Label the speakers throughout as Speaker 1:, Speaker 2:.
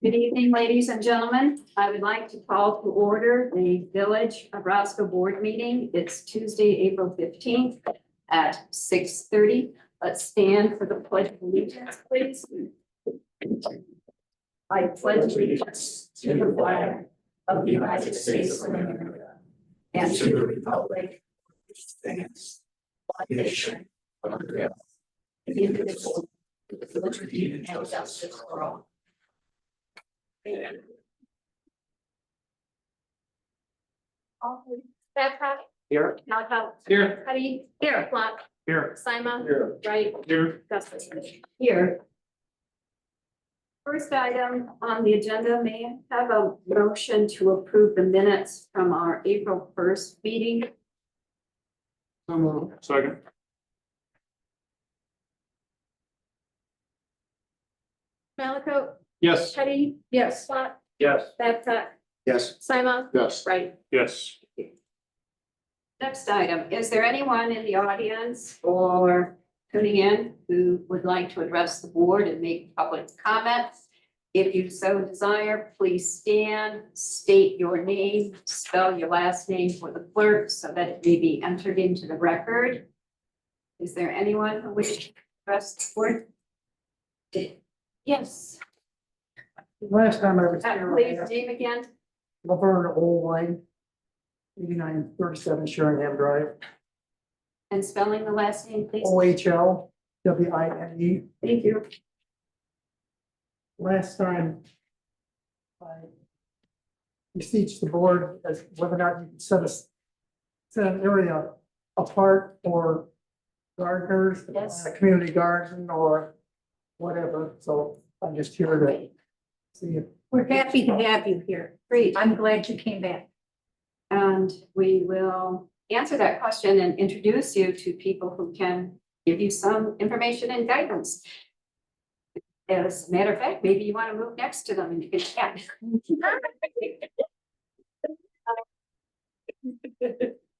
Speaker 1: Good evening, ladies and gentlemen. I would like to call to order the Village of Roscoe Board meeting. It's Tuesday, April 15th at 6:30. Let's stand for the Pledge of Allegiance, please. I pledge allegiance to the flag of the United States of America and to the republic which stands one nation under God, indivisible, with liberty and justice for all.
Speaker 2: Babcock.
Speaker 3: Here.
Speaker 2: Malcolm.
Speaker 3: Here.
Speaker 2: Cuddy. Here. Block.
Speaker 3: Here.
Speaker 2: Simon.
Speaker 3: Here.
Speaker 2: Wright.
Speaker 3: Here.
Speaker 2: Gustus.
Speaker 1: Here. First item on the agenda, may I have a motion to approve the minutes from our April 1st meeting?
Speaker 3: Second.
Speaker 2: Malaco.
Speaker 3: Yes.
Speaker 2: Cuddy. Yes. Block.
Speaker 3: Yes.
Speaker 2: Babcock.
Speaker 3: Yes.
Speaker 2: Simon.
Speaker 3: Yes.
Speaker 2: Wright.
Speaker 3: Yes.
Speaker 1: Next item, is there anyone in the audience or tuning in who would like to address the board and make public comments? If you so desire, please stand, state your name, spell your last name for the clerk so that it may be entered into the record. Is there anyone who wishes to address the board? Yes.
Speaker 4: Last time I was here,
Speaker 1: Please, name again.
Speaker 4: Laverne Oldwine, 8937 Sheringham Drive,
Speaker 1: And spelling the last name, please.
Speaker 4: OHLWINE.
Speaker 1: Thank you.
Speaker 4: Last time I beseeched the board as whether or not you could set an area apart for gardeners, to
Speaker 1: Yes.
Speaker 4: plant a community garden or whatever, so I'm just here to see if.
Speaker 5: We're happy to have you here.
Speaker 1: Great.
Speaker 5: I'm glad you came back.
Speaker 1: And we will answer that question and introduce you to people who can give you some information and guidance. As a matter of fact, maybe you want to move next to them and you can chat.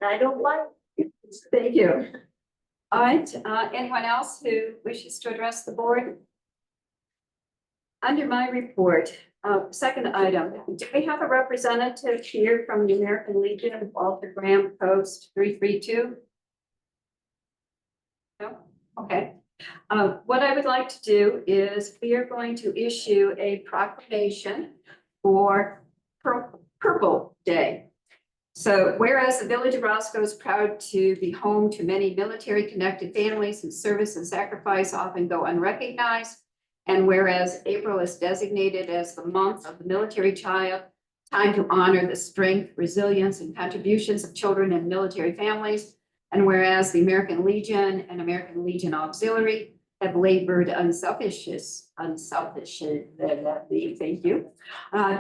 Speaker 5: I don't like.
Speaker 1: Thank you. All right, anyone else who wishes to address the board? Under my report, second item, do we have a representative here from the American Legion, Walter Graham, Post 332? No? Okay. What I would like to do is we are going to issue a proclamation for Purple Day. So whereas the Village of Roscoe is proud to be home to many military connected families whose service and sacrifice often go unrecognized, and whereas April is designated as the month of the military child, time to honor the strength, resilience, and contributions of children and military families, and whereas the American Legion and American Legion Auxiliary have labored unselfishly, thank you,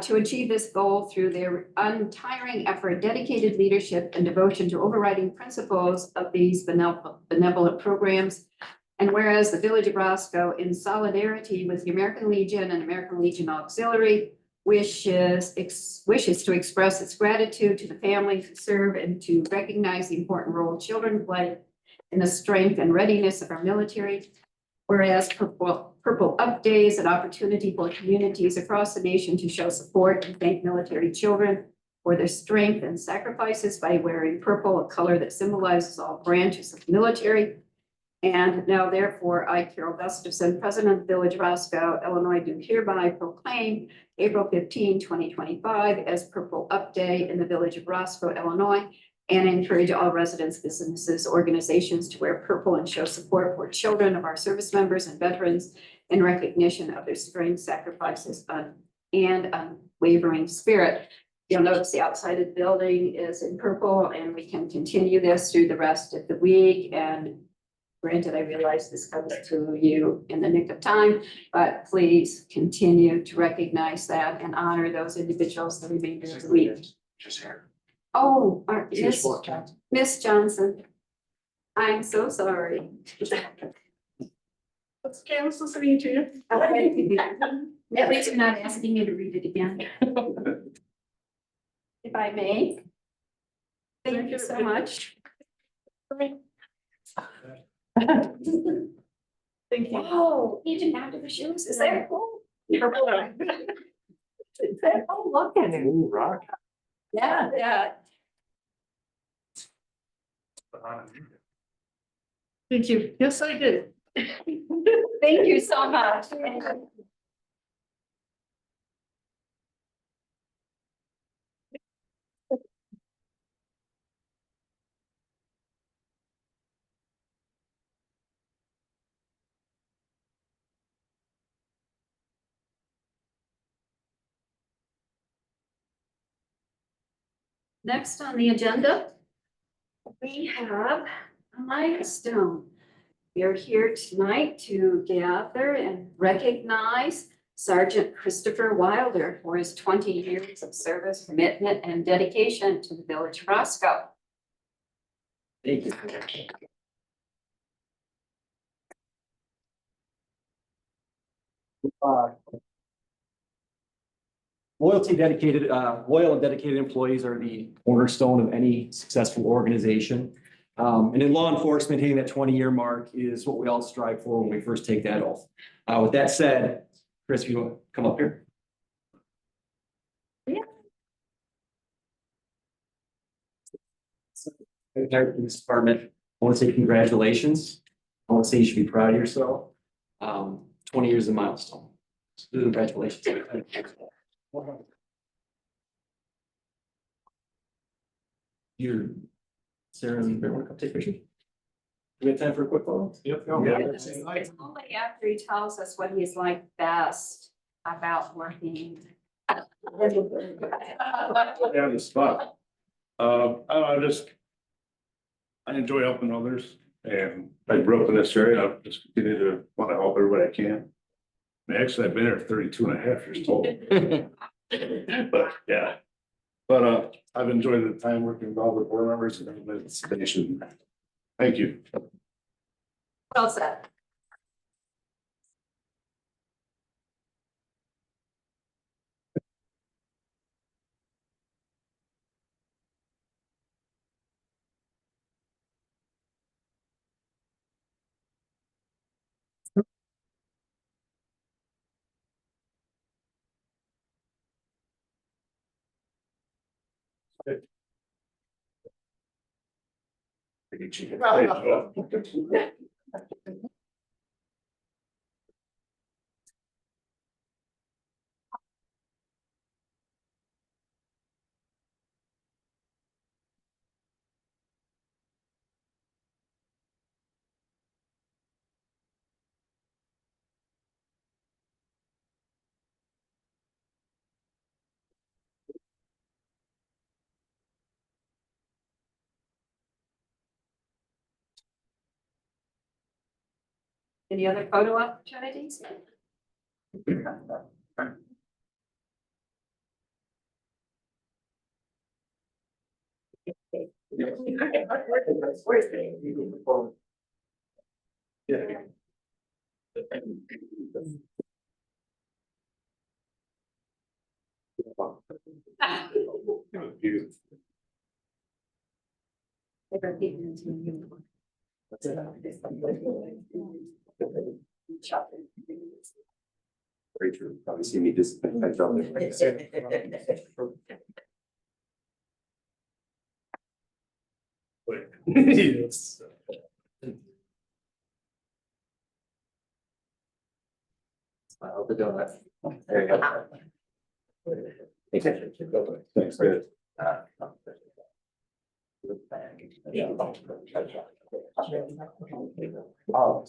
Speaker 1: to achieve this goal through their untiring effort, dedicated leadership, and devotion to overriding principles of these benevolent programs. And whereas the Village of Roscoe, in solidarity with the American Legion and American Legion Auxiliary, wishes to express its gratitude to the families who serve and to recognize the important role children play in the strength and readiness of our military. Whereas Purple Up Day is an opportunity for communities across the nation to show support and thank military children for their strength and sacrifices by wearing purple, a color that symbolizes all branches of the military. And now therefore, I, Carol Gustafson, President of the Village of Roscoe, Illinois, do hereby proclaim April 15, 2025 as Purple Up Day in the Village of Roscoe, Illinois, and encourage all residents, businesses, organizations to wear purple and show support for children of our service members and veterans in recognition of their strength, sacrifices, and unwavering spirit. You'll notice the outside of the building is in purple, and we can continue this through the rest of the week. And granted, I realize this comes to you in the nick of time, but please continue to recognize that and honor those individuals the remainder of the week.
Speaker 3: Just here.
Speaker 1: Oh,
Speaker 3: Just
Speaker 1: Miss Johnson. I'm so sorry.
Speaker 3: It's okay, I was listening to you.
Speaker 1: Okay. At least you're not asking me to read it again. If I may. Thank you so much.
Speaker 3: Thank you.
Speaker 1: Oh, he didn't have to have shoes, is there? Oh, look at him.
Speaker 6: Ooh, rock.
Speaker 1: Yeah, yeah.
Speaker 3: Thank you. Yes, I did.
Speaker 1: Thank you so much. Next on the agenda, we have a milestone. We are here tonight to gather and recognize Sergeant Christopher Wilder for his 20 years of service, commitment, and dedication to the village of Roscoe.
Speaker 6: Thank you. Loyal and dedicated employees are the cornerstone of any successful organization. And in law enforcement, hitting that 20-year mark is what we all strive for when we first take that oath. With that said, Chris, if you want to come up here.
Speaker 1: Yeah.
Speaker 6: Retired from this department, I want to say congratulations. I want to say you should be proud of yourself. 20 years is a milestone. So congratulations. You're Sarah, you better want to come take a picture. Do we have time for a quick photo?
Speaker 3: Yep.
Speaker 1: It's only after he tells us what he's like best about working.
Speaker 7: Yeah, the spot. I enjoy helping others and I grew up in this area. I just continue to want to help everybody I can. Actually, I've been here 32 and a half years total. But yeah, but I've enjoyed the time working with all the board members and the station. Thank you.
Speaker 1: Well said. Any other photo opportunities?
Speaker 6: Yeah. Very true. Probably see me just.
Speaker 7: Yes.
Speaker 6: Smile the donut. There you go. Thanks, good. Oh.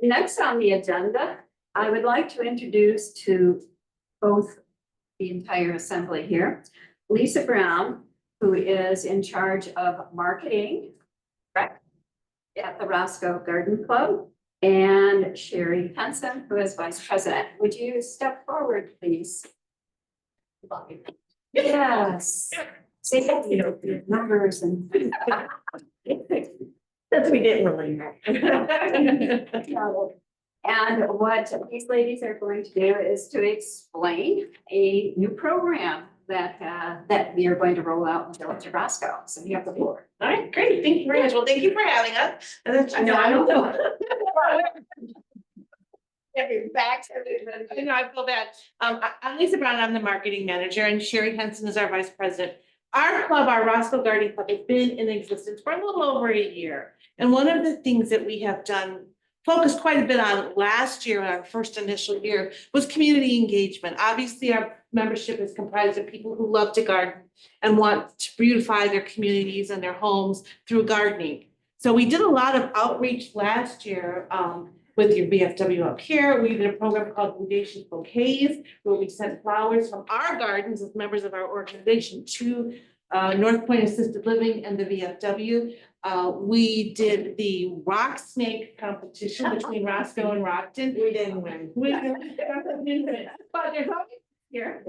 Speaker 1: Next on the agenda, I would like to introduce to both the entire assembly here, Lisa Brown, who is in charge of marketing, correct, at the Roscoe Garden Club, and Sherry Henson, who is vice president. Would you step forward, please? Yes. See, your numbers and.
Speaker 5: Since we didn't really know.
Speaker 1: And what these ladies are going to do is to explain a new program that we are going to roll out in the village of Roscoe. So you have the floor.
Speaker 3: All right, great. Thank you very much. Well, thank you for having us.
Speaker 1: I don't know.
Speaker 3: Back to I know, I feel bad. I'm Lisa Brown, I'm the marketing manager, and Sherry Henson is our vice president. Our club, our Roscoe Gardening Club, has been in existence for a little over a year. And one of the things that we have done, focused quite a bit on last year, our first initial year, was community engagement. Obviously, our membership is comprised of people who love to garden and want to beautify their communities and their homes through gardening. So we did a lot of outreach last year, with your VFW up here. We did a program called Audacious Bouquets, where we sent flowers from our gardens as members of our organization to North Point Assisted Living and the VFW. We did the rock snake competition between Roscoe and Rockton.
Speaker 5: We didn't win.
Speaker 3: We didn't win, but there's always here.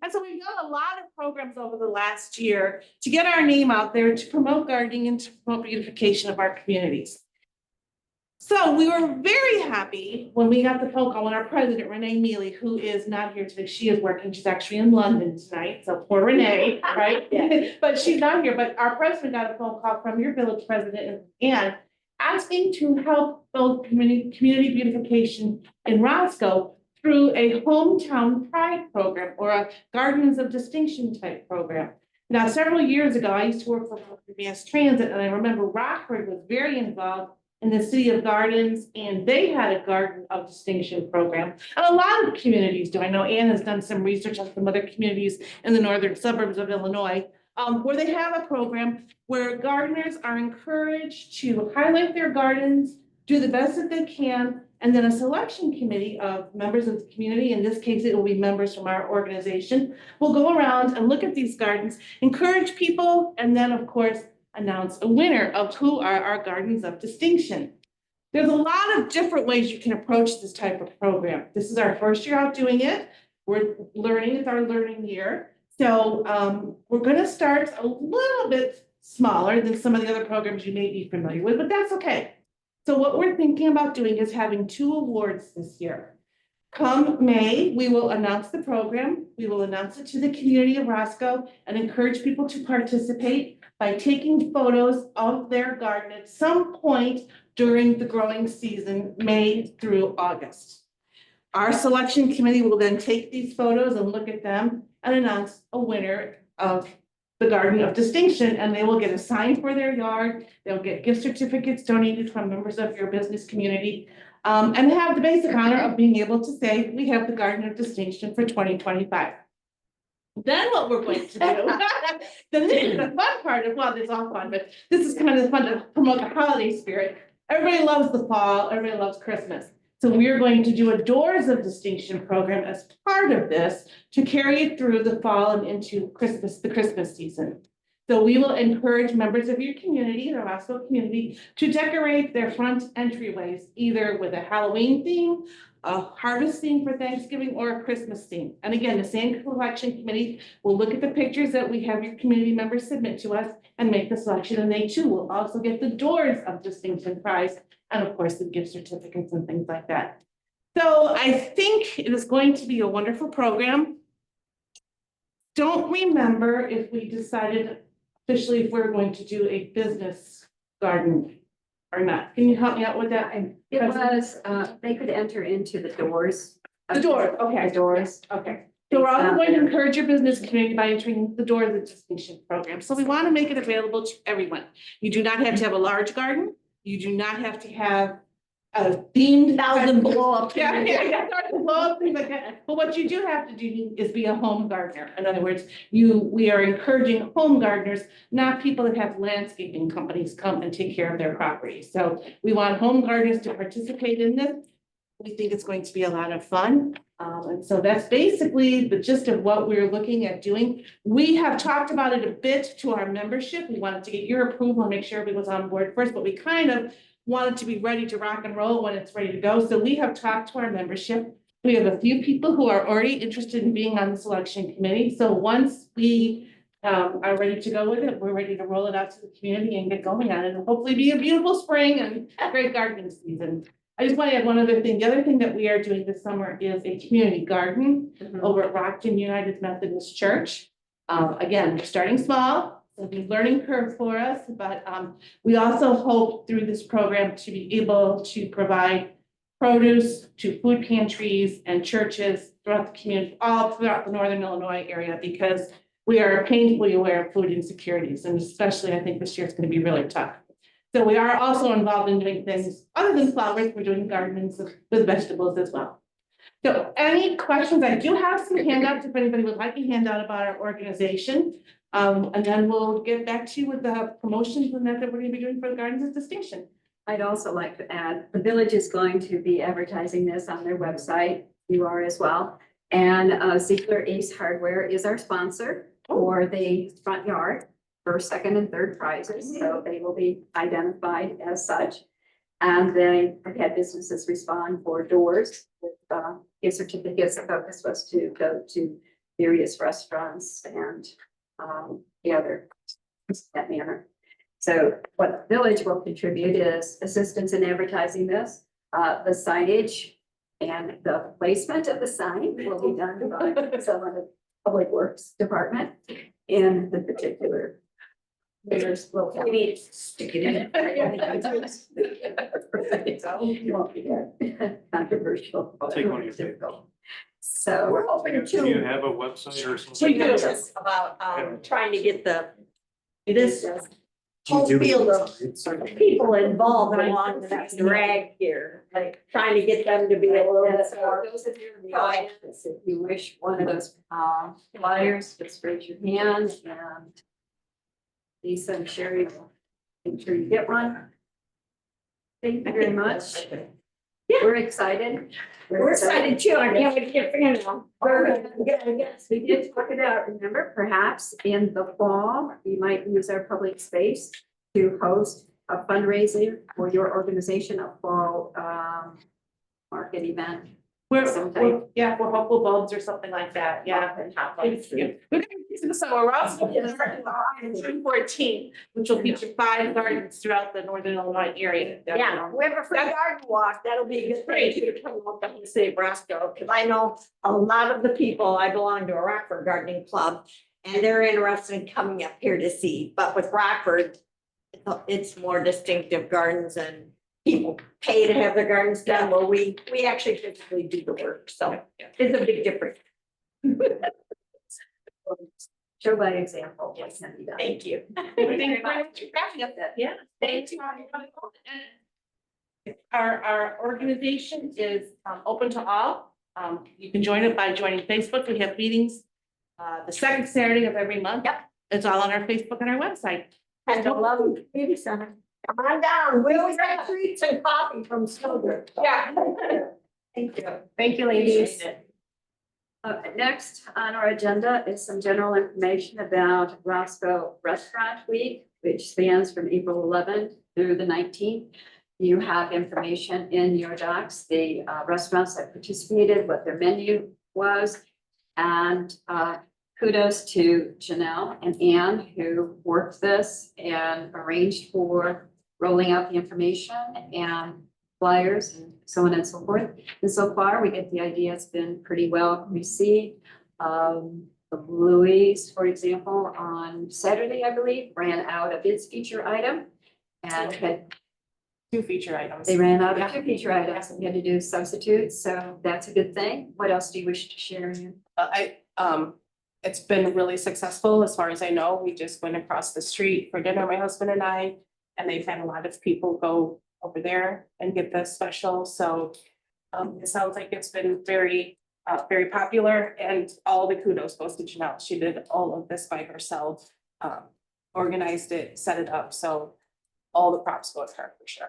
Speaker 3: And so we've done a lot of programs over the last year to get our name out there, to promote gardening and to promote beautification of our communities. So we were very happy when we got the phone call when our president, Renee Mealy, who is not here today, she is working, she's actually in London tonight, so poor Renee, right? But she's not here, but our president got a phone call from your village president and asking to help build community beautification in Roscoe through a hometown pride program or a Gardens of Distinction type program. Now, several years ago, I used to work for Mass Transit, and I remember Rockford was very involved in the City of Gardens, and they had a Garden of Distinction program. And a lot of communities do. I know Ann has done some research on some other communities in the northern suburbs of Illinois, where they have a program where gardeners are encouraged to highlight their gardens, do the best that they can, and then a selection committee of members of the community, in this case, it will be members from our organization, will go around and look at these gardens, encourage people, and then, of course, announce a winner of who are our Gardens of Distinction. There's a lot of different ways you can approach this type of program. This is our first year out doing it. We're learning, it's our learning year. So we're gonna start a little bit smaller than some of the other programs you may be familiar with, but that's okay. So what we're thinking about doing is having 2 awards this year. Come May, we will announce the program. We will announce it to the community of Roscoe and encourage people to participate by taking photos of their garden at some point during the growing season, May through August. Our selection committee will then take these photos and look at them and announce a winner of the Garden of Distinction, and they will get a sign for their yard. They'll get gift certificates donated from members of your business community, and have the basic honor of being able to say, we have the Garden of Distinction for 2025. Then what we're going to do, then this is the fun part of, well, it's all fun, but this is kind of fun to promote the holiday spirit. Everybody loves the fall, everybody loves Christmas. So we are going to do a Doors of Distinction program as part of this to carry it through the fall and into Christmas, the Christmas season. So we will encourage members of your community, the Roscoe community, to decorate their front entryways, either with a Halloween theme, a harvest theme for Thanksgiving, or a Christmas theme. And again, the same collection committee will look at the pictures that we have your community members submit to us and make the selection, and they too will also get the Doors of Distinction prize, and of course, the gift certificates and things like that. So I think it is going to be a wonderful program. Don't remember if we decided officially if we're going to do a business garden or not. Can you help me out with that?
Speaker 1: It was, they could enter into the doors.
Speaker 3: The door, okay.
Speaker 1: The doors.
Speaker 3: Okay. So we're also going to encourage your business community by entering the Doors of Distinction program. So we want to make it available to everyone. You do not have to have a large garden. You do not have to have a themed
Speaker 5: 1,000 blow up.
Speaker 3: Yeah, blow up, things like that. But what you do have to do is be a home gardener. In other words, we are encouraging home gardeners, not people that have landscaping companies come and take care of their property. So we want home gardeners to participate in this. We think it's going to be a lot of fun. And so that's basically the gist of what we're looking at doing. We have talked about it a bit to our membership. We wanted to get your approval and make sure everybody was on board first, but we kind of wanted to be ready to rock and roll when it's ready to go. So we have talked to our membership. We have a few people who are already interested in being on the selection committee. So once we are ready to go with it. We're ready to roll it out to the community and get going on it, and hopefully be a beautiful spring and a great gardening season. I just want to add one other thing. The other thing that we are doing this summer is a community garden over at Rockton United Methodist Church. Again, we're starting small, so it's a learning curve for us, but we also hope through this program to be able to provide produce to food pantries and churches throughout the community, all throughout the Northern Illinois area, because we are painfully aware of food insecurities, and especially I think this year is going to be really tough. So we are also involved in doing things other than flowers. We're doing gardens with vegetables as well. So any questions? I do have some handouts if anybody would like a handout about our organization. And then we'll get back to you with the promotions and that we're going to be doing for the Gardens of Distinction.
Speaker 1: I'd also like to add, the village is going to be advertising this on their website. You are as well. And Ziegler Ace Hardware is our sponsor for the front yard, first, second, and third prizes. So they will be identified as such. And they have had businesses respond for doors with gift certificates. The focus was to go to various restaurants and the other that manner. So what the village will contribute is assistance in advertising this, the signage and the placement of the sign will be done by someone in the Public Works Department in the particular. There's local. Stick it in. Controversial.
Speaker 7: I'll take one of your favorites.
Speaker 1: So
Speaker 2: We're hoping
Speaker 7: Do you
Speaker 2: to,
Speaker 7: have a website or something?
Speaker 2: we do this about, trying to get this whole
Speaker 6: Do you do
Speaker 2: field
Speaker 6: it?
Speaker 2: of people involved along that drag here, like trying to get them to be a little bit
Speaker 1: So
Speaker 2: more.
Speaker 1: those of you in the audience, if you wish one of those flyers, just raise your hand and Lisa and Sherry will make sure you get one. Thank you very much. We're excited.
Speaker 2: We're excited too, I can't wait to get finna.
Speaker 1: Yes, we did talk about, remember, perhaps in the fall, you might use our public space to host a fundraiser for your organization, a fall market event.
Speaker 3: We're hopeful bulbs or something like that, yeah. We're gonna get to the summer, we're also in June 14th, which will feature 5 gardens throughout the Northern Illinois area.
Speaker 2: Yeah, we have a free garden walk, that'll be a good thing to come up and say Roscoe, because I know a lot of the people, I belong to a Rockford gardening club. And they're interested in coming up here to see, but with Rockford, it's more distinctive gardens and people pay to have their gardens done, where we actually physically do the work, so it's a big difference.
Speaker 1: Show by example what can be done.
Speaker 2: Thank you.
Speaker 3: Thank you very much for having us. Yeah, thank you. Our organization is open to all. You can join it by joining Facebook. We have meetings the second Saturday of every month.
Speaker 2: Yep.
Speaker 3: It's all on our Facebook and our website.
Speaker 2: And the Love Community Center. Come on down, we always have treats and coffee from Snowbird.
Speaker 3: Yeah.
Speaker 1: Thank you.
Speaker 3: Thank you, ladies.
Speaker 1: Next on our agenda is some general information about Roscoe Restaurant Week, which spans from April 11th through the 19th. You have information in your docs, the restaurants that participated, what their menu was, and kudos to Janelle and Anne who worked this and arranged for rolling out the information and flyers and so on and so forth. And so far, we get the idea it's been pretty well received. The Louis, for example, on Saturday, I believe, ran out of its feature item and had
Speaker 3: 2 feature items.
Speaker 1: they ran out of 2 feature items and had to do substitutes. So that's a good thing. What else do you wish to share? Ann?
Speaker 8: It's been really successful as far as I know. We just went across the street for dinner, my husband and I, and they've had a lot of people go over there and get the special. So it sounds like it's been very popular, and all the kudos goes to Janelle. She did all of this by herself, organized it, set it up. So all the props go to her for sure.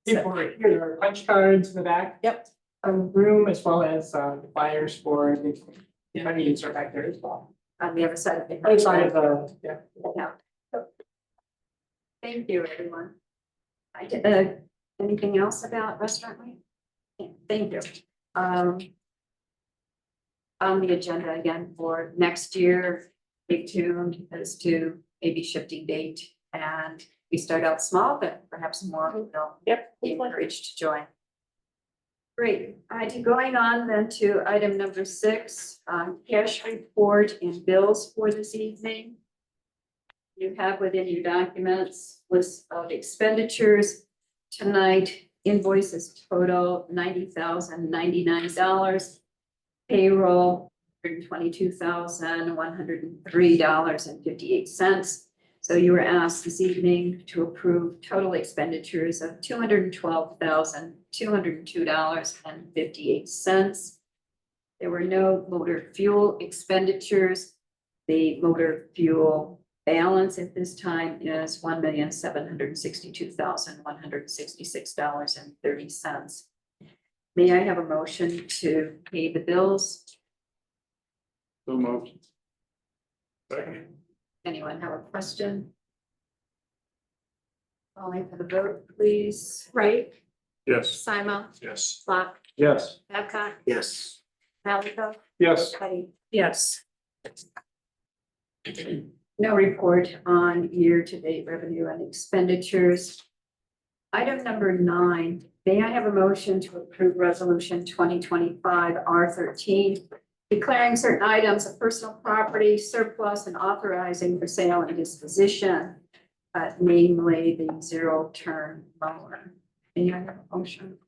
Speaker 4: People are here, there are punch cards in the back.
Speaker 8: Yep.
Speaker 4: Room, as well as the flyers for the meetings are back there as well.
Speaker 1: On the other side of the.
Speaker 4: Other side of the, yeah.
Speaker 1: Yeah. Thank you, everyone. Anything else about Restaurant Week? Yeah, thank you. On the agenda again for next year, stay tuned as to maybe shifting date, and we start out small, but perhaps more will
Speaker 8: Yep.
Speaker 1: be encouraged to join. Great, going on then to item number 6, cash report and bills for this evening. You have within your documents list of expenditures tonight. Invoices total $90,099. Payroll $122,103.58. So you were asked this evening to approve total expenditures of $212,202.58. There were no motor fuel expenditures. The motor fuel balance at this time is $1,762,166.30. May I have a motion to pay the bills?
Speaker 7: So moved. Second.
Speaker 1: Anyone have a question? Calling for the vote, please.
Speaker 2: Right,
Speaker 7: Yes.
Speaker 2: Simon,
Speaker 7: Yes.
Speaker 2: Flock,
Speaker 6: Yes.
Speaker 2: Babcock,
Speaker 7: Yes.
Speaker 2: Malaco,
Speaker 7: Yes.
Speaker 2: Betty.
Speaker 3: Yes.
Speaker 1: No report on year-to-date revenue and expenditures. Item number 9, may I have a motion to approve resolution 2025 R13, declaring certain items of personal property surplus and authorizing for sale and disposition, namely the zero-turn mower. May I have a motion?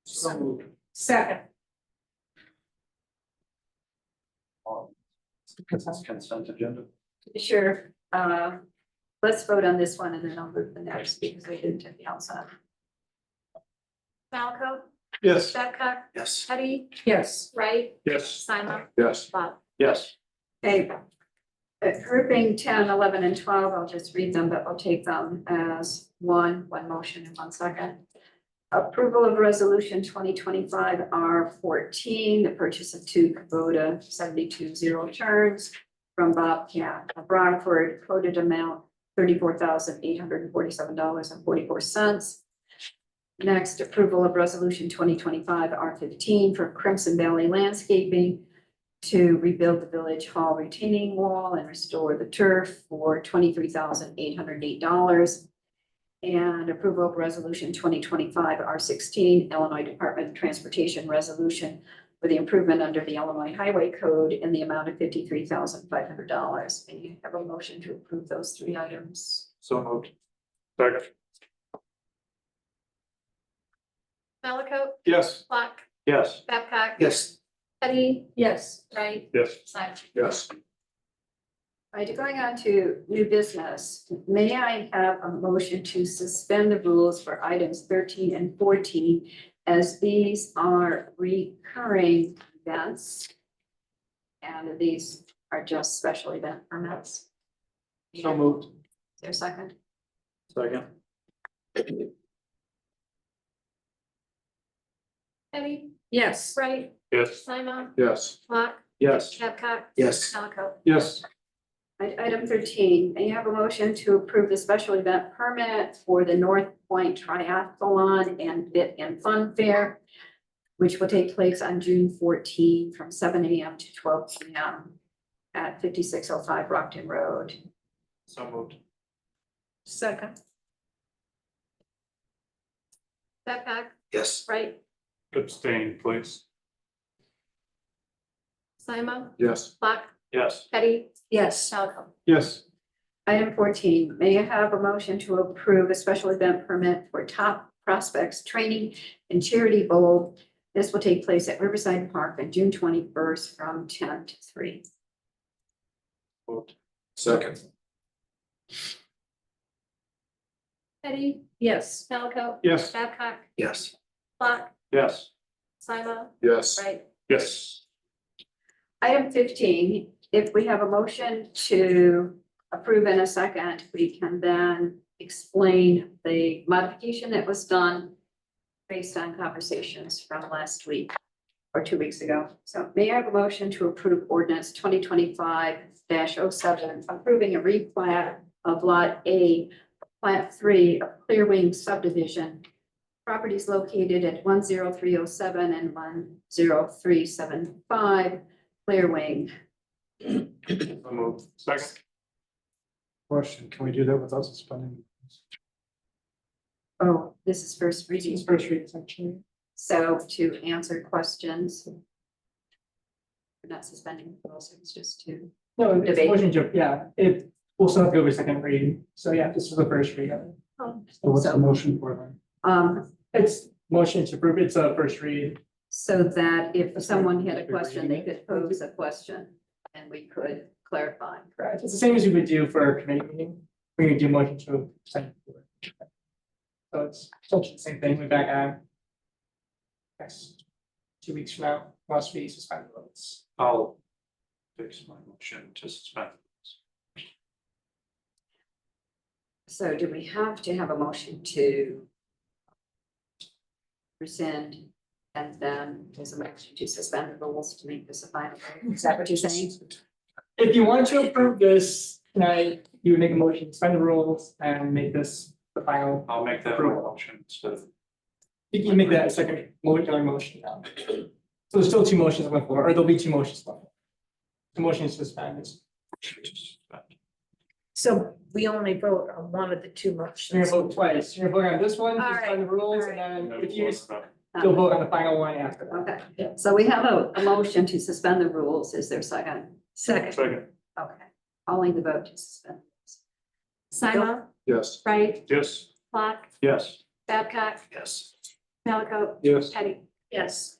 Speaker 7: So moved.
Speaker 3: Second.
Speaker 6: Consent agenda.
Speaker 1: Sure. Let's vote on this one and then I'll move the next because we didn't at the outside.
Speaker 2: Malaco,
Speaker 7: Yes.
Speaker 2: Babcock,
Speaker 7: Yes.
Speaker 2: Betty,
Speaker 3: Yes.
Speaker 2: Right,
Speaker 7: Yes.
Speaker 2: Simon,
Speaker 7: Yes.
Speaker 2: Flock.
Speaker 6: Yes.
Speaker 1: Okay. Grouping 10, 11, and 12, I'll just read them, but I'll take them as one motion in 1 second. Approval of resolution 2025 R14, the purchase of 2 Kubota 72 zero-turns from Bobcat of Rockford, quoted amount $34,847.44. Next, approval of resolution 2025 R15 for Crimson Valley Landscaping to rebuild the village hall retaining wall and restore the turf for $23,808. And approval of resolution 2025 R16 Illinois Department of Transportation resolution for the improvement under the Illinois Highway Code in the amount of $53,500. May you have a motion to approve those 3 items?
Speaker 7: So moved. Second.
Speaker 2: Malaco,
Speaker 7: Yes.
Speaker 2: Flock,
Speaker 6: Yes.
Speaker 2: Babcock.
Speaker 7: Yes.
Speaker 2: Betty,
Speaker 3: Yes.
Speaker 2: Right,
Speaker 7: Yes.
Speaker 2: Simon.
Speaker 7: Yes.
Speaker 1: All right, going on to new business, may I have a motion to suspend the rules for items 13 and 14 as these are recurring events? And these are just special event permits.
Speaker 6: So moved.
Speaker 1: Is there a second?
Speaker 6: Second.
Speaker 2: Betty,
Speaker 3: Yes.
Speaker 2: Right,
Speaker 7: Yes.
Speaker 2: Simon,
Speaker 7: Yes.
Speaker 2: Flock,
Speaker 6: Yes.
Speaker 2: Babcock.
Speaker 7: Yes.
Speaker 2: Malaco.
Speaker 7: Yes.
Speaker 1: Item 13, may I have a motion to approve the special event permit for the North Point Triathlon and Fit and Fun Fair, which will take place on June 14 from 7 a.m. to 12 p.m. at 5605 Rockton Road.
Speaker 6: So moved.
Speaker 3: Second.
Speaker 2: Babcock,
Speaker 7: Yes.
Speaker 2: Right,
Speaker 7: Abstain, please.
Speaker 2: Simon,
Speaker 7: Yes.
Speaker 2: Flock,
Speaker 6: Yes.
Speaker 2: Betty,
Speaker 3: Yes.
Speaker 2: Malaco.
Speaker 7: Yes.
Speaker 1: Item 14, may I have a motion to approve a special event permit for Top Prospects Training and Charity Bowl. This will take place at Riverside Park on June 21st from 10 to 3.
Speaker 7: Moved. Second.
Speaker 2: Betty,
Speaker 3: Yes.
Speaker 2: Malaco,
Speaker 7: Yes.
Speaker 2: Babcock,
Speaker 7: Yes.
Speaker 2: Flock,
Speaker 6: Yes.
Speaker 2: Simon,
Speaker 7: Yes.
Speaker 2: Right,
Speaker 7: Yes.
Speaker 1: Item 15, if we have a motion to approve in a second, we can then explain the modification that was done based on conversations from last week or 2 weeks ago. So may I have a motion to approve ordinance 2025-07, approving a replat of Lot A, Plat 3 of Clearwing subdivision. Properties located at 10307 and 10375 Clearwing.
Speaker 4: Second. Question, can we do that without suspending?
Speaker 1: Oh, this is first reading.
Speaker 4: It's first reading, actually.
Speaker 1: So to answer questions. We're not suspending the rules, it's just to,
Speaker 4: No, it's
Speaker 1: Debate.
Speaker 4: motion to, yeah, it will still have to go to second reading, so yeah, this is the first reading. So what's the motion for then? It's motion to approve, it's a first read.
Speaker 1: so that if
Speaker 4: That's
Speaker 1: someone
Speaker 4: fine.
Speaker 1: had a question, they could pose a question and we could clarify.
Speaker 4: Correct, it's the same as you would do for a committee meeting, where you do motion to second. So it's essentially the same thing, we back on. Next 2 weeks from now, must be suspended votes.
Speaker 9: I'll fix my motion to suspend.
Speaker 1: So do we have to have a motion to rescind and then there's a motion to suspend the rules to make this a final? Is that what you're saying?
Speaker 4: If you want to approve this tonight, you would make a motion, to suspend the rules and make this the final.
Speaker 9: I'll make that my motion to.
Speaker 4: You can make that a second motion now. So there's still two motions on the floor, or there'll be two motions left. The motion is to suspend is.
Speaker 2: So we only vote on one of the two
Speaker 4: You're
Speaker 2: motions.
Speaker 4: gonna vote twice. You're gonna vote on this one, to
Speaker 2: All
Speaker 4: suspend the rules, and
Speaker 2: right.
Speaker 4: then if you, you'll vote on the final one after that.
Speaker 1: Okay, so we have a motion to suspend the rules. Is there a second?
Speaker 2: Second.
Speaker 9: Second.
Speaker 1: Okay, calling the vote to suspend.
Speaker 2: Simon,
Speaker 7: Yes.
Speaker 2: Wright,
Speaker 9: Yes.
Speaker 2: Clock,
Speaker 9: Yes.
Speaker 2: Babcock,
Speaker 9: Yes.
Speaker 1: Malaco,
Speaker 7: Yes.
Speaker 1: Teddy.
Speaker 2: yes.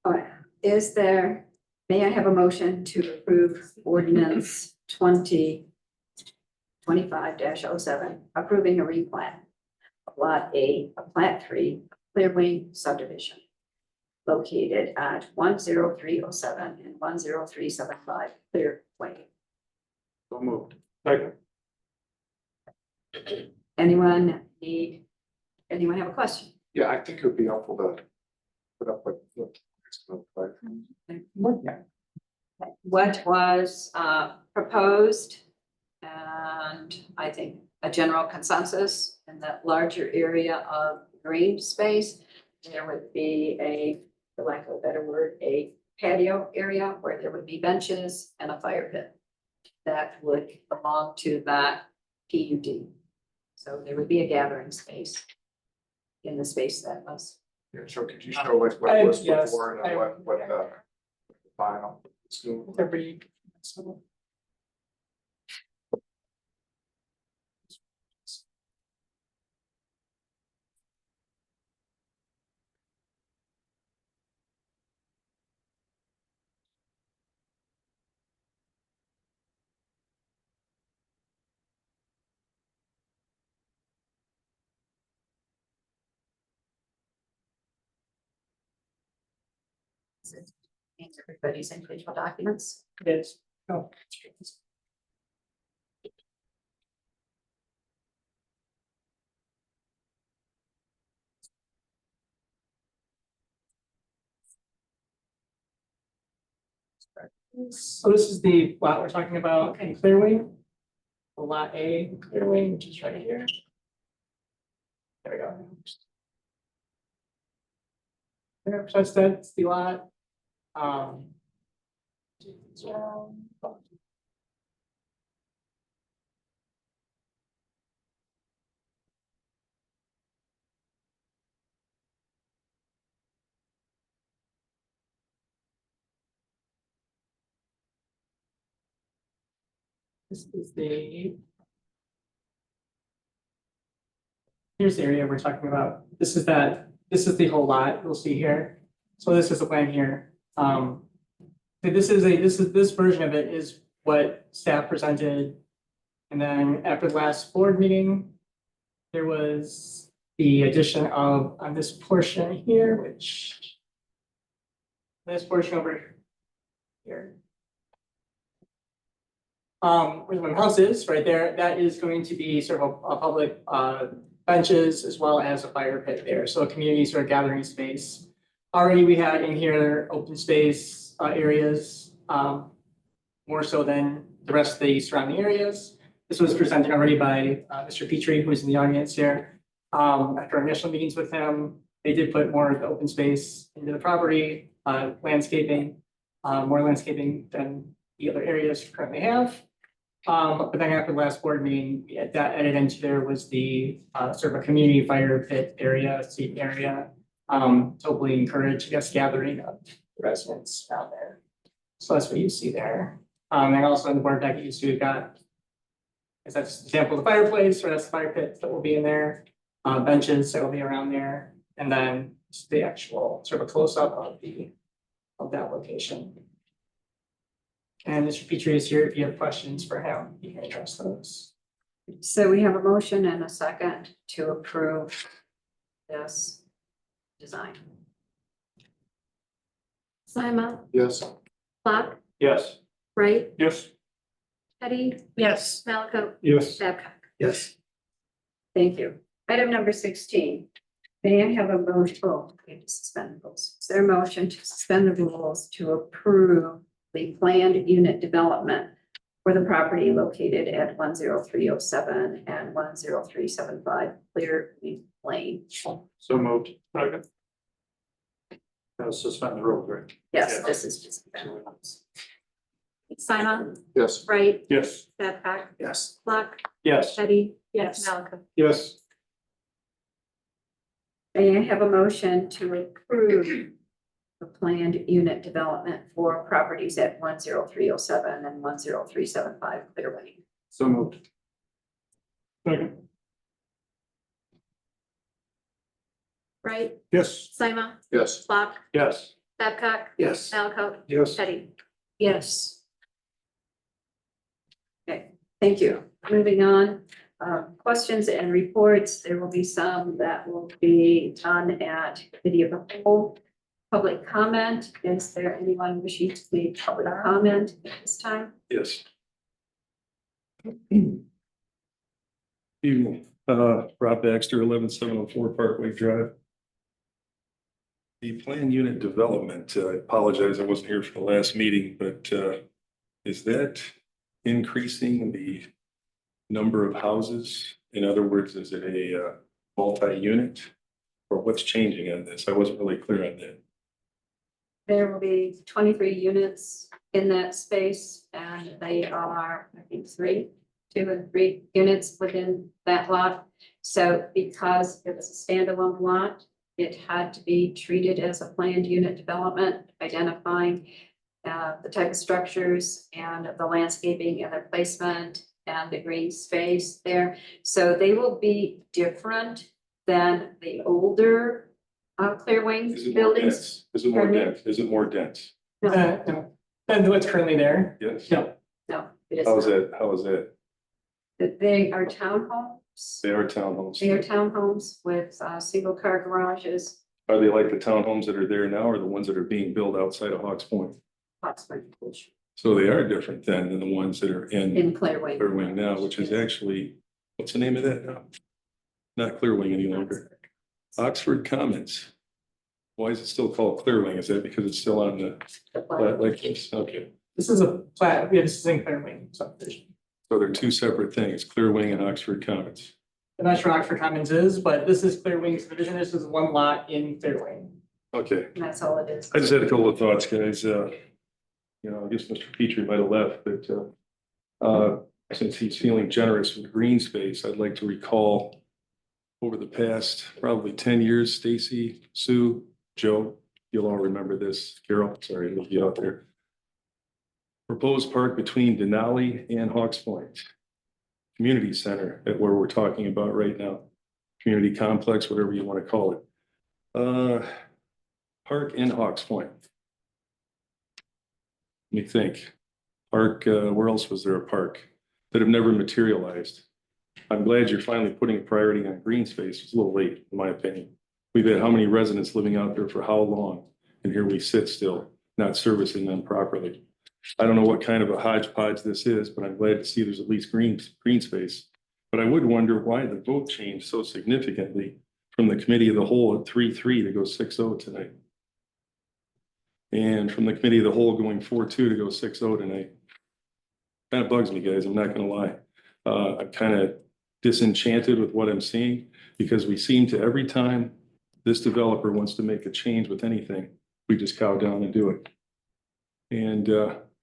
Speaker 1: All right, is there, may I have a motion to approve ordinance 2025-07, approving a replat of Lot A, of Plat 3, Clearway subdivision located at 10307 and 10375 Clearway.
Speaker 9: So moved.
Speaker 7: Second.
Speaker 1: Anyone have a question?
Speaker 7: Yeah, I think it would be helpful to put up with.
Speaker 4: Yeah.
Speaker 1: What was proposed? And I think a general consensus in that larger area of green space. There would be a, for lack of a better word, a patio area where there would be benches and a fire pit. That would belong to that PUD. So there would be a gathering space. In the space that was.
Speaker 7: Yeah, so could you show like what was
Speaker 4: Yes,
Speaker 7: before and then what the final?
Speaker 4: Everybody.
Speaker 1: In everybody's individual documents.
Speaker 4: Yes. Oh. So this is the lot we're talking about in Clearway. The Lot A in Clearway, which is right here. There we go. There, so that's the lot. This is the. Here's the area we're talking about. This is the whole lot you'll see here. So this is the plan here. This version of it is what staff presented. And then after the last board meeting, there was the addition of on this portion here, which. This portion over here. Where my house is, right there, that is going to be sort of a public benches as well as a fire pit there, so a community sort of gathering space. Already we had in here open space areas, more so than the rest of the surrounding areas. This was presented already by Mr. Petrie, who's in the audience here. After our initial meetings with him, they did put more of the open space into the property, landscaping, more landscaping than the other areas you currently have. But then after the last board meeting, that added into there was the sort of a community fire pit area, seating area. To hopefully encourage, I guess, gathering of residents down there. So that's what you see there. And also in the board deck, you see we've got, is that's an example of the fireplace, or that's the fire pit that will be in there, benches that will be around there, and then just the actual sort of close up of that location. And Mr. Petrie is here if you have questions for him, you can address those.
Speaker 1: So we have a motion and a second to approve this design. Simon,
Speaker 9: Yes.
Speaker 1: Clark,
Speaker 9: Yes.
Speaker 1: Wright,
Speaker 9: Yes.
Speaker 1: Teddy,
Speaker 3: Yes.
Speaker 1: Malaco,
Speaker 9: Yes.
Speaker 1: Babcock.
Speaker 9: Yes.
Speaker 1: Thank you. Item number 16. May I have a motion, we have to suspend the rules. Is there a motion to suspend the rules to approve the planned unit development for the property located at 10307 and 10375 Clear Lane?
Speaker 9: So moved. Second. Suspend the rules, right?
Speaker 1: Yes, this is just. Simon,
Speaker 9: Yes.
Speaker 1: Wright,
Speaker 9: Yes.
Speaker 1: Babcock,
Speaker 9: Yes.
Speaker 1: Clark,
Speaker 9: Yes.
Speaker 1: Teddy,
Speaker 3: Yes.
Speaker 1: Malaco.
Speaker 9: Yes.
Speaker 1: May I have a motion to approve the planned unit development for properties at 10307 and 10375 Clear Lane?
Speaker 9: So moved. Second.
Speaker 1: Right,
Speaker 9: Yes.
Speaker 1: Simon,
Speaker 9: Yes.
Speaker 1: Clark,
Speaker 9: Yes.
Speaker 1: Babcock,
Speaker 9: Yes.
Speaker 1: Malaco,
Speaker 9: Yes.
Speaker 1: Teddy. Yes. Okay, thank you. Moving on, questions and reports. There will be some that will be done at committee of the whole. Public comment. Is there anyone wishing to make public comment at this time?
Speaker 7: Yes. Evening, Rob Baxter, 11704 Parkway Drive. The planned unit development, I apologize, I wasn't here for the last meeting, but is that increasing the number of houses? In other words, is it a multi-unit? Or what's changing on this? I wasn't really clear on that.
Speaker 1: There will be 23 units in that space, and they are, I think, 2 and 3 units within that lot. So because it was a standalone lot, it had to be treated as a planned unit development, identifying the type of structures and the landscaping and their placement and the green space there. So they will be different than the older Clear Wing
Speaker 7: Is it more
Speaker 1: buildings.
Speaker 7: dense? Is it more
Speaker 1: Pardon me?
Speaker 7: dense? Is it more dense?
Speaker 4: No, and what's currently there,
Speaker 7: Yes.
Speaker 4: no,
Speaker 1: No, it is
Speaker 7: How is
Speaker 1: not.
Speaker 7: that? How is that?
Speaker 1: That they are townhomes.
Speaker 7: They are townhomes.
Speaker 1: They are townhomes with single car garages.
Speaker 7: Are they like the townhomes that are there now or the ones that are being built outside of Hawks Point?
Speaker 1: Approximately
Speaker 7: So they are different then than the ones that are in
Speaker 1: in Clear Wing.
Speaker 7: Clear Wing now, which is actually, what's the name of that now? Not Clear Wing any longer. Oxford Commons. Why is it still called Clear Wing? Is that because it's still on the plat like this? Okay.
Speaker 4: this is a plat, yeah, this is in Clear Wing subdivision.
Speaker 7: So they're two separate things, Clear Wing and Oxford Commons.
Speaker 4: I'm not sure Oxford Commons is, but this is Clear Wing subdivision. This is one lot in Clear Wing.
Speaker 7: Okay.
Speaker 1: And that's all it is.
Speaker 7: I just had a couple of thoughts, guys. I guess Mr. Petrie might have left, but since he's feeling generous with green space, I'd like to recall over the past probably 10 years, Stacy, Sue, Joe, you'll all remember this. Carol, sorry, to leave you out there. Proposed park between Denali and Hawks Point. Community center at where we're talking about right now. Community complex, whatever you want to call it. Park in Hawks Point. Let me think. Park, where else was there a park that have never materialized? I'm glad you're finally putting a priority on green space. It's a little late, in my opinion. We've had how many residents living out there for how long? And here we sit still, not servicing them properly. I don't know what kind of a hodgepodge this is, but I'm glad to see there's at least green space. But I would wonder why the vote changed so significantly from the committee of the whole at 3-3 to go 6-0 tonight. And from the committee of the whole going 4-2 to go 6-0 tonight. Kind of bugs me, guys, I'm not gonna lie. I'm kind of disenchanted with what I'm seeing because we seem to, every time this developer wants to make a change with anything, we just cow down and do it. And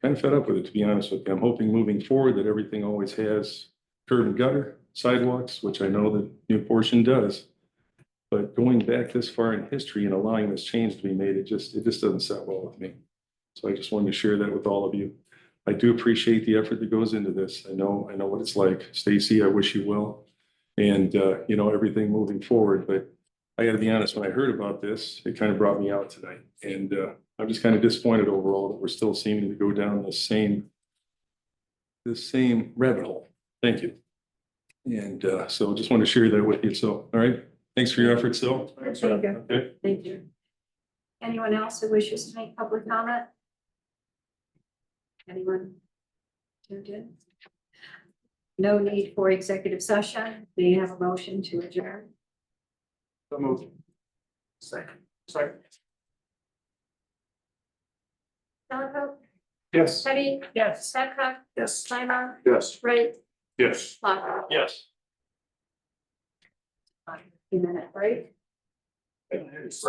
Speaker 7: kind of fed up with it, to be honest with you. I'm hoping moving forward that everything always has curb and gutter, sidewalks, which I know that new portion does. But going back this far in history and allowing this change to be made, it just doesn't set well with me. So I just wanted to share that with all of you. I do appreciate the effort that goes into this. I know what it's like. Stacy, I wish you well. And, you know, everything moving forward, but I gotta be honest, when I heard about this, it kind of brought me out tonight. And, I'm just kind of disappointed overall that we're still seeming to go down the same rabbit hole. Thank you. And, so just wanted to share that with you. So, all right, thanks for your efforts, Sil.
Speaker 1: Thank you.
Speaker 7: Okay.
Speaker 1: Thank you. Anyone else who wishes to make public comment? Anyone? Tuned in? No need for executive session. May I have a motion to adjourn?
Speaker 9: So moved. Second.
Speaker 10: Jellicoe,
Speaker 9: Yes.
Speaker 10: Teddy,
Speaker 3: Yes.
Speaker 10: Babcock,
Speaker 9: Yes.
Speaker 10: Slimer,
Speaker 9: Yes.
Speaker 10: Wright,
Speaker 9: Yes.
Speaker 10: Flopper.
Speaker 9: Yes.
Speaker 1: A minute break.
Speaker 9: It's